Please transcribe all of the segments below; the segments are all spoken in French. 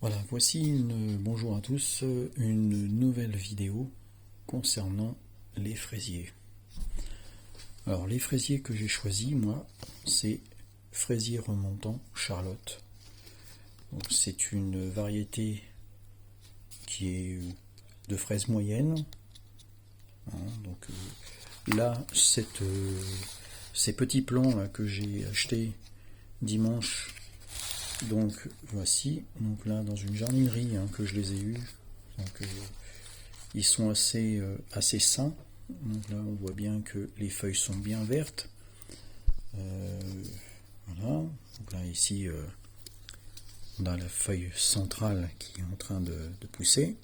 Voilà, bonjour à tous, une nouvelle vidéo concernant les fraisiers. Alors les fraisiers que j'ai choisis, moi, c'est fraisier remontant Charlotte. C'est une variété qui est de fraise moyenne. Là, ces petits plants là, que j'ai achetés dimanche, donc voici, donc là dans une jardinerie que je les ai eus, ils sont assez sains. Donc là on voit bien que les feuilles sont bien vertes. Voilà, donc là ici on a la feuille centrale qui est en train de pousser.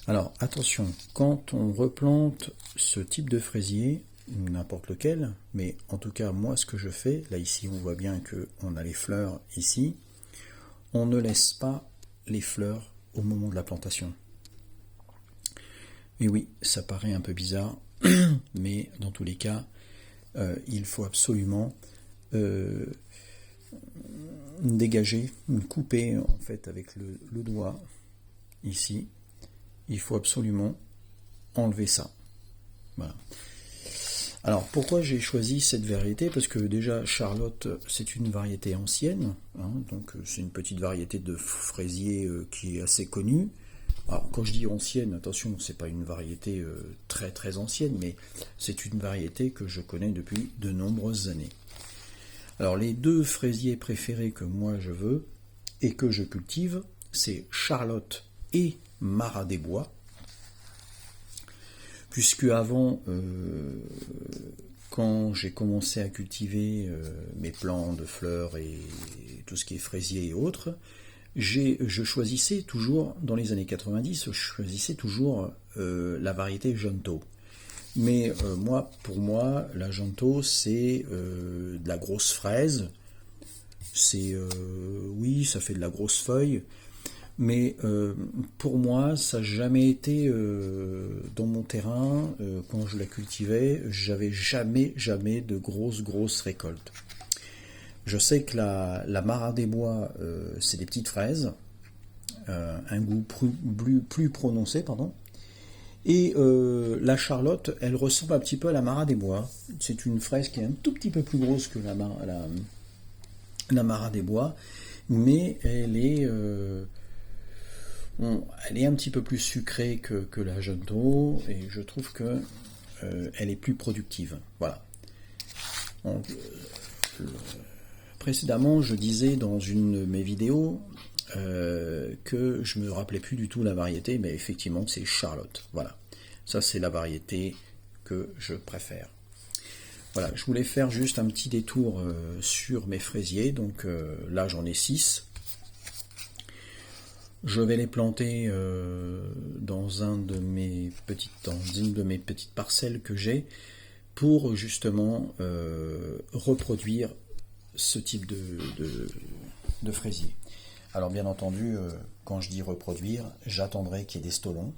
Alors attention, quand on replante ce type de fraisier, n'importe lequel, mais en tout cas moi ce que je fais, là ici on voit bien que on a les fleurs ici, on ne laisse pas les fleurs au moment de la plantation. Et oui, ça paraît un peu bizarre, mais dans tous les cas, il faut absolument dégager, couper en fait avec le doigt ici. Il faut absolument enlever ça. Voilà. Alors pourquoi j'ai choisi cette variété? Parce que déjà Charlotte c'est une variété ancienne, donc c'est une petite variété de fraisier qui est assez connue. Alors quand je dis ancienne, attention, c'est pas une variété très très ancienne, mais c'est une variété que je connais depuis de nombreuses années. Alors les deux fraisiers préférés que moi je veux et que je cultive, c'est Charlotte et Marat des Bois. Puisque avant, quand j'ai commencé à cultiver mes plants de fleurs et tout ce qui est fraisier et autres, je choisissais toujours, dans les années 90, je choisissais toujours la variété Jonto. Mais pour moi, la Jonto, c'est de la grosse fraise. Oui, ça fait de la grosse feuille. Mais pour moi, ça n'a jamais été dans mon terrain, quand je la cultivais, j'avais jamais de grosses récoltes. Je sais que la Marat des Bois, c'est des petites fraises, un goût plus prononcé, pardon. Et la Charlotte, elle ressemble un petit peu à la Marat des Bois. C'est une fraise qui est un tout petit peu plus grosse que la Marat des Bois, mais elle est un petit peu plus sucrée que la Jonto, et je trouve que elle est plus productive. Voilà. Donc, précédemment, je disais dans une de mes vidéos que je me rappelais plus du tout la variété, mais effectivement c'est Charlotte. Voilà. Ça c'est la variété que je préfère. Voilà, je voulais faire juste un petit détour sur mes fraisiers. Donc là j'en ai 6. Je vais les planter dans une de mes petites parcelles que j'ai pour justement reproduire ce type de fraisier. Alors bien entendu, quand je dis reproduire, j'attendrai qu'il y ait des stolons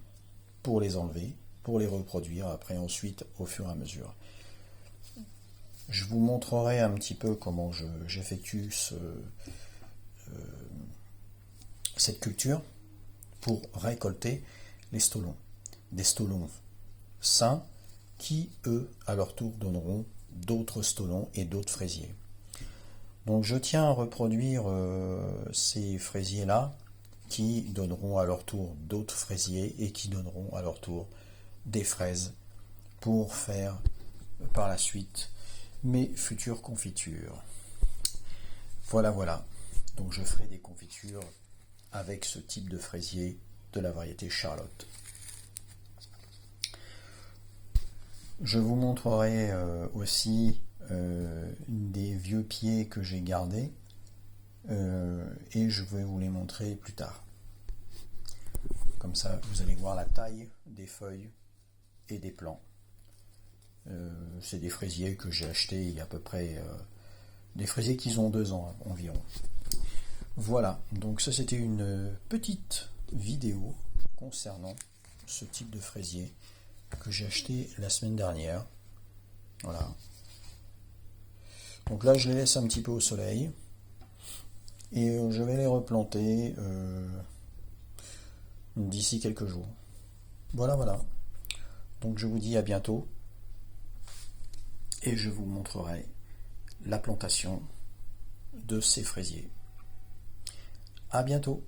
pour les enlever, pour les reproduire après ensuite au fur et à mesure. Je vous montrerai un petit peu comment j'effectue cette culture pour récolter les stolons. Des stolons sains qui, eux, à leur tour, donneront d'autres stolons et d'autres fraisiers. Donc je tiens à reproduire ces fraisiers-là qui donneront à leur tour d'autres fraisiers et qui donneront à leur tour des fraises pour faire par la suite mes futures confitures. Voilà. Donc je ferai des confitures avec ce type de fraisier de la variété Charlotte. Je vous montrerai aussi des vieux pieds que j'ai gardés et je vais vous les montrer plus tard. Comme ça, vous allez voir la taille des feuilles et des plants. C'est des fraisiers que j'ai achetés il y a à peu près des fraisiers qui ont 2 ans environ. Voilà, donc ça c'était une petite vidéo concernant ce type de fraisier que j'ai acheté la semaine dernière. Voilà. Donc là je les laisse un petit peu au soleil Et je vais les replanter d'ici quelques jours. Voilà, voilà. Donc je vous dis à bientôt et je vous montrerai la plantation de ces fraisiers. À bientôt.